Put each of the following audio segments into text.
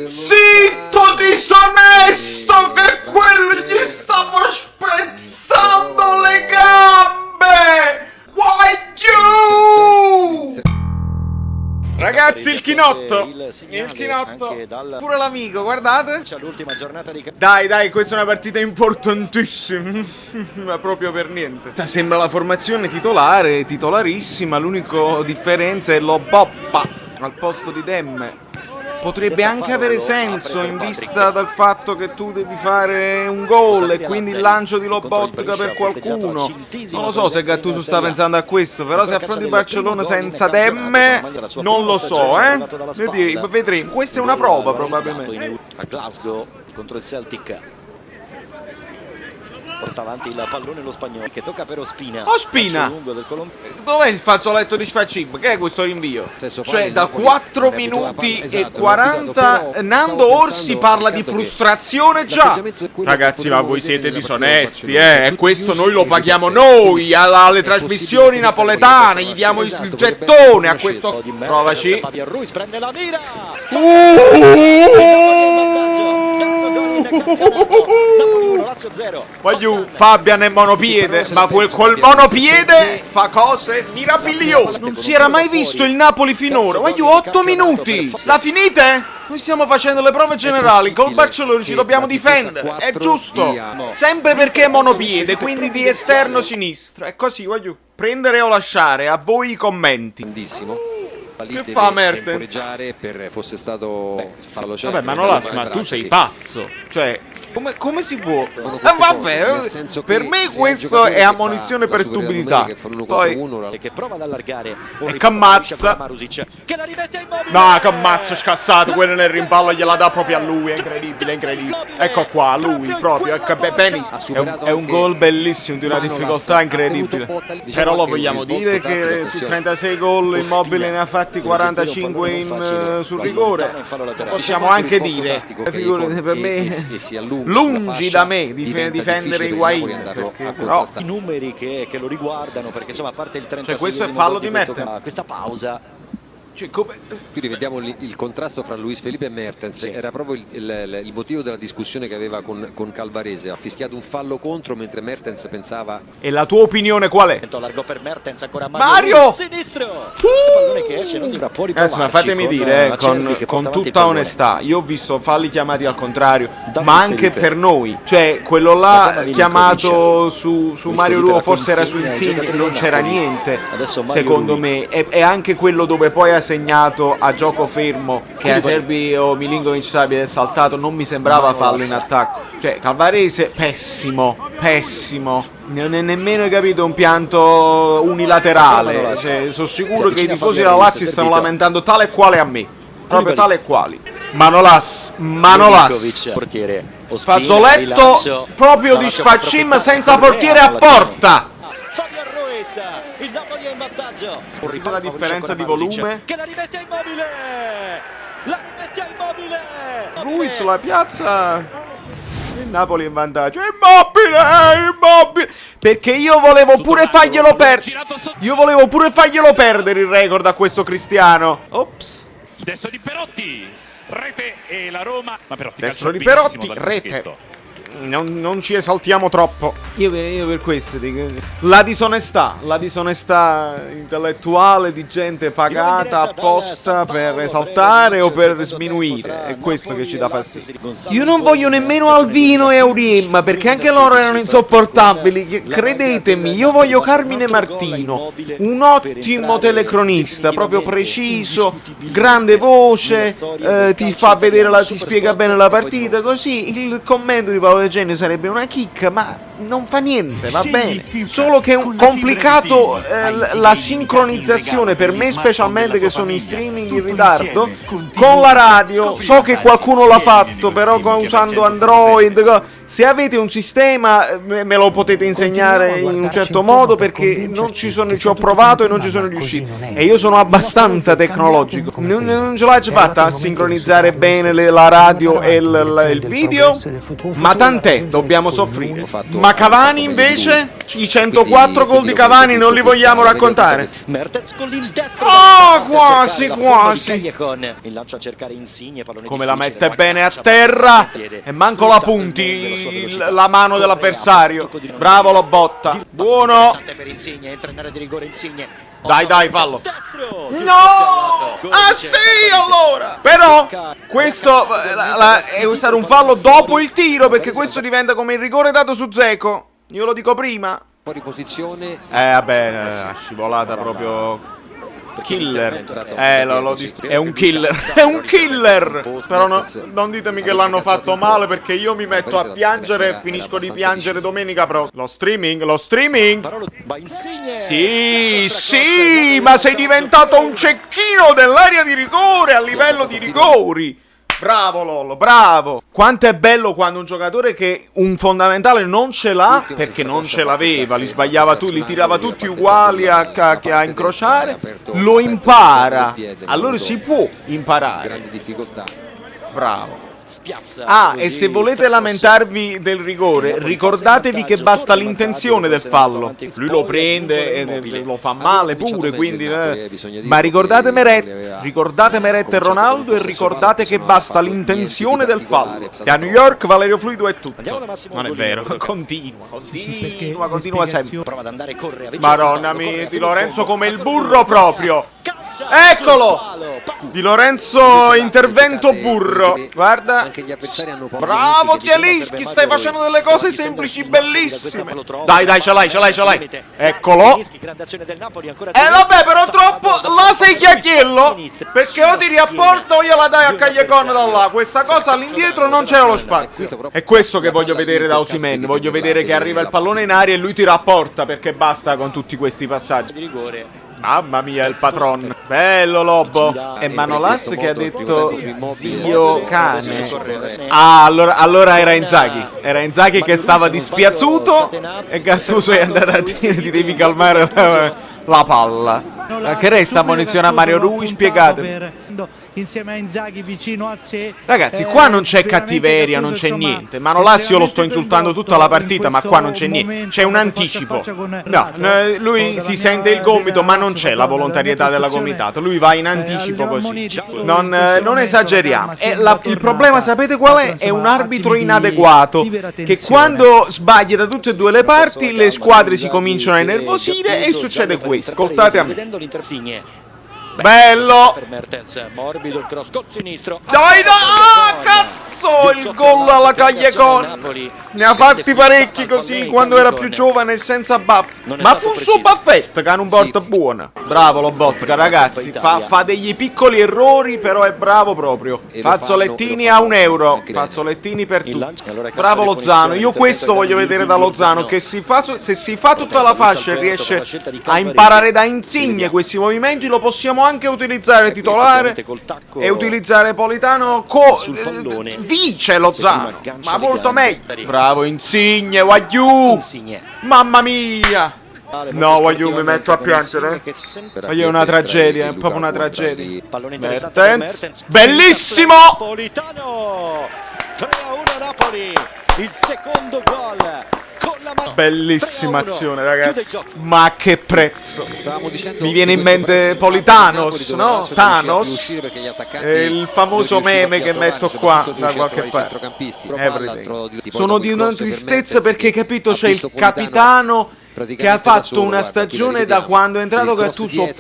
zitto, disonesto, che quello gli stavo spezzando le gambe! Guagliù! Ragazzi, il chinotto! Il chinotto! Pure l'amico, guardate! Dai, questa è una partita importantissima! Ma proprio per niente. Sembra la formazione titolare, titolarissima, l'unica differenza è lo Boppa al posto di Demme. Potrebbe anche avere senso in vista del fatto che tu devi fare un gol e quindi il lancio di Lobotka per qualcuno. Non lo so se Gattuso sta pensando a questo, però se affronti il Barcellona senza Demme, non lo so, vedremo. Questa è una prova probabilmente. A Glasgow contro il Celtic. Porta avanti il pallone lo spagnolo che tocca per Ospina. Ospina! Dov'è il fazzoletto di Sfacim? Che è questo rinvio? Cioè da 4 minuti e 40 Nando Orsi parla di frustrazione già. Ragazzi, ma voi siete disonesti, e questo noi lo paghiamo noi alle trasmissioni napoletane, gli diamo il gettone a questo. Provaci. Fabian Ruiz prende la mira. Lazio 0. Voglio Fabian è monopiede, ma col monopiede fa cose meravigliose. Non si era mai visto il Napoli finora. Voglio 8 minuti. La finite? Noi stiamo facendo le prove generali, col Barcellona ci dobbiamo difendere, è giusto. Sempre perché è monopiede, quindi di esterno sinistro. È così, voglio prendere o lasciare, a voi i commenti. Che fa Mertens? Fosse stato vabbè, ma non ma tu sei pazzo. Cioè, come si può? Vabbè, per me questo è ammonizione per stupidità. Poi che prova ad allargare e Cammazza. Che la rimette immobile. No, Cammazza scassato, quello nel rimpallo gliela dà proprio a lui, è incredibile, incredibile. Ecco qua, lui proprio, benissimo. È un gol bellissimo, di una difficoltà incredibile. Però lo vogliamo dire che su 36 gol Immobile ne ha fatti 45 sul rigore. Possiamo anche dire, figurate, per me lungi da me difendere Higuain, però i numeri che lo riguardano, perché insomma a parte il 36esimo, cioè questo è fallo di Mertens. Questa pausa. Qui rivediamo il contrasto fra Luis Felipe e Mertens. Era proprio il motivo della discussione che aveva con Calvarese. Ha fischiato un fallo contro mentre Mertens pensava. E la tua opinione qual è? Largo per Mertens, ancora Mario! Sinistro! Pallone che esce, non può riprovarci. Ma fatemi dire, con tutta onestà, io ho visto falli chiamati al contrario, ma anche per noi. Cioè, quello là chiamato su Mario Ruo, forse era su Insigne, non c'era niente, secondo me. E anche quello dove poi ha segnato a gioco fermo, che Acerbi o Milinkovic abbia saltato, non mi sembrava fallo in attacco. Cioè, Calvarese, pessimo. Non è nemmeno, capito, un pianto unilaterale. Cioè, sono sicuro che i tifosi della Lazio stanno lamentando tale e quale a me. Proprio tale e quali. Manolas. Portiere. Fazzoletto proprio di Sfacim senza portiere a porta. Fabian Ruiz, il Napoli è in vantaggio. La differenza di volume. Che la rimette Immobile. Ruiz la piazza. Il Napoli in vantaggio. Immobile. Perché io volevo pure farglielo perdere il record a questo Cristiano. Ops. Il destro di Perotti. Rete e la Roma. Ma Perotti destro di Perotti, rete. Non ci esaltiamo troppo. Io per questo dico, la disonestà intellettuale di gente pagata apposta per esaltare o per sminuire, è questo che ci dà fastidio. Io non voglio nemmeno Alvino e Auriemma, perché anche loro erano insopportabili, credetemi. Io voglio Carmine Martino, un ottimo telecronista, proprio preciso, grande voce, ti fa vedere ti spiega bene la partita, così il commento di Paolo De Genio sarebbe una chicca, ma non fa niente, va bene. Solo che è un complicato la sincronizzazione per me, specialmente che sono in streaming in ritardo con la radio. So che qualcuno l'ha fatto, però usando Android Se avete un sistema me lo potete insegnare in un certo modo, perché non ci ho provato e non ci sono riuscito. E io sono abbastanza tecnologico. Non ce l'hai fatta a sincronizzare bene la radio e il video, ma tant'è, dobbiamo soffrire. Ma Cavani invece, i 104 gol di Cavani non li vogliamo raccontare. Mertens con il destro. Oh, quasi, quasi. Il lancio a cercare Insigne, pallone Come la difficile, mette bene a troppo terra piede. e manco la punti la mano dell'avversario. Bravo Lobotta. Buono. Interessante per Insigne, entra in area di rigore Insigne. Dai, fallo. Destro. No! Ah sì, allora! Però questo è stato un fallo dopo il tiro, perché questo diventa come il rigore dato su Dzeko. Io lo dico prima. Fuori posizione. Vabbè, scivolata proprio killer. È un killer. È un killer. Però non ditemi che l'hanno fatto male, perché io mi metto a piangere e finisco di piangere domenica prossima. Lo streaming. Sì, ma sei diventato un cecchino dell'area di rigore a livello di rigori. Bravo Lollo, bravo. Quanto è bello quando un giocatore che un fondamentale non ce l'ha, perché non ce l'aveva, li sbagliava tu, li tirava tutti uguali a incrociare, lo impara. Allora si può imparare. Grandi difficoltà. Bravo. Ah, e se volete lamentarvi del rigore, ricordatevi che basta l'intenzione del fallo. Lui lo prende e lo fa male pure, quindi ma ricordate Meret e Ronaldo, e ricordate che basta l'intenzione del fallo. E a New York Valerio Fluido è tutto. Non è vero, continua sempre. Prova ad andare, corre, Madonna mia, Di Lorenzo come il burro proprio. Eccolo! Di Lorenzo intervento burro. Guarda. Bravo Zielinski, stai facendo delle cose semplici bellissime. Dai, ce l'hai. Eccolo. Vabbè, però troppo. Là sei chiacchiello, perché o ti riapporto o gliela dai a Callecon da là. Questa cosa all'indietro non c'è lo spazio. È questo che voglio vedere da Osimhen. Voglio vedere che arriva il pallone in aria e lui ti rapporta, perché basta con tutti questi passaggi. Mamma mia, il patron. Bello Lobo. E Manolas che ha detto zio cane. Ah, allora era Inzaghi. Era Inzaghi che stava dispiaciuto e Gattuso è andato a dire ti devi calmare la palla. Che resta munizione a Mario Rui? Spiegatemi. Insieme a Inzaghi vicino a sé. Ragazzi, qua non c'è cattiveria, non c'è niente. Manolas io lo sto insultando tutta la partita, ma qua non c'è niente. C'è un anticipo. No, lui si sente il gomito, ma non c'è la volontarietà della gomitata. Lui va in anticipo così. Non esageriamo. Il problema sapete qual è? È un arbitro inadeguato, che quando sbaglia da tutte e due le parti le squadre si cominciano a innervosire e succede questo. Ascoltate a me. Bello! Per Mertens, morbido il cross col sinistro. Dai, cazzo! Il gol alla Callecon. Ne ha fatti parecchi così quando era più giovane e senza buff. Ma fu su Buffett che ha un porta buona. Bravo Lobotka, ragazzi. Fa degli piccoli errori, però è bravo proprio. Fazzolettini a €1. Fazzolettini per tutti. Bravo Lozano. Io questo voglio vedere da Lozano, che se si fa tutta la fascia e riesce a imparare da Insigne questi movimenti, lo possiamo anche utilizzare titolare e utilizzare Politano vice Lozano, ma molto meglio. Bravo Insigne, Wagyu. Mamma mia. No, Wagyu, mi metto a piangere. È una tragedia, è proprio una tragedia. Mertens, bellissimo. Politano 3-1 Napoli, il secondo gol. Bellissima azione, ragazzi. Ma che prezzo. Mi viene in mente Politanos, no? Thanos. Il famoso meme che metto qua da qualche parte. Sono di una tristezza perché, capito, c'è il capitano che ha fatto una stagione da quando è entrato Gattuso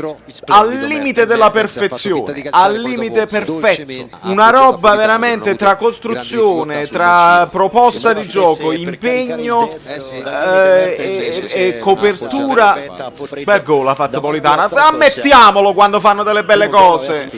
al limite della perfezione, al limite perfetto, una roba veramente tra costruzione, tra proposta di gioco, impegno e copertura. Bel gol ha fatto Politano, ammettiamolo quando fanno delle belle cose.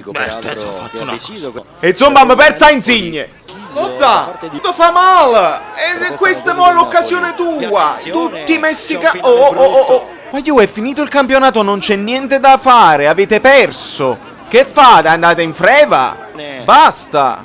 E insomma mi persa Insigne. Lozza, tutto fa male. E questa è l'occasione tua. Tutti messicani. Oh. Ma io è finito il campionato, non c'è niente da fare. Avete perso. Che fate? Andate in freva? Basta.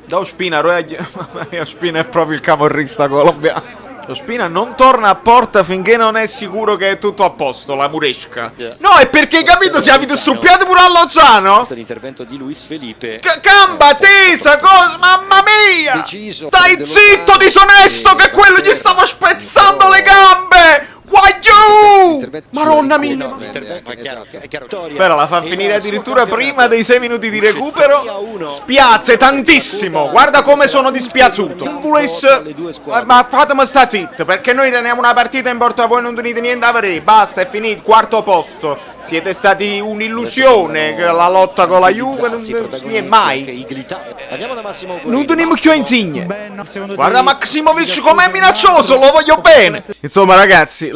Da Ospina, mamma mia, Ospina è proprio il camorrista colombiano. Ospina non torna a porta finché non è sicuro che è tutto a posto, la Muresca. No, è perché, capito, si avete struppiato pure a Lozano? Questo è l'intervento di Luis Felipe. Gamba tesa, cosa, mamma mia! Deciso, Stai prende zitto, Lozano, disonesto, che quello gli stava spezzando le gambe! Guagliù! Intervento Maronna sulle mia! cose, Intervento, è chiaro, esatto. è chiaro. Però la fa finire addirittura prima dei 6 minuti di recupero. Spiazze tantissimo. Guarda come sono dispiaciuto. Ma fatemi sta zitta, perché noi teniamo una partita in porta, voi non tenete niente a vedere. Basta, è finito, quarto posto. Siete stati un'illusione, che la lotta con la Juve non si è mai. Andiamo da Massimo. Non teniamo più Insigne. Ben, secondo Guarda te- Maximovic com'è minaccioso, lo voglio bene. Insomma ragazzi,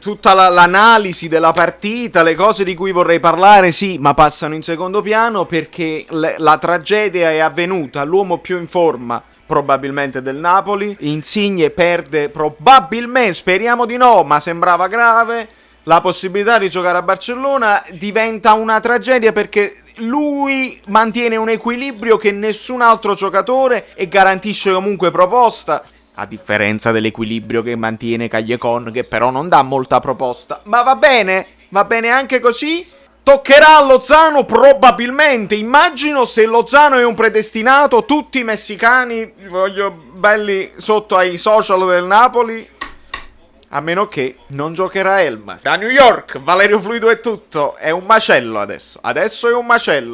tutta l'analisi della partita, le cose di cui vorrei parlare, sì, ma passano in secondo piano perché la tragedia è avvenuta. L'uomo più in forma probabilmente del Napoli, Insigne perde probabilmente, speriamo di no, ma sembrava grave, la possibilità di giocare a Barcellona. Diventa una tragedia perché lui mantiene un equilibrio che nessun altro giocatore e garantisce comunque proposta, a differenza dell'equilibrio che mantiene Callecon, che però non dà molta proposta. Ma va bene anche così. Toccherà a Lozano probabilmente, immagino, se Lozano è un predestinato, tutti i messicani, voglio belli sotto ai social del Napoli, a meno che non giocherà Elmas. Da New York, Valerio Fluido è tutto, è un macello adesso è un macello.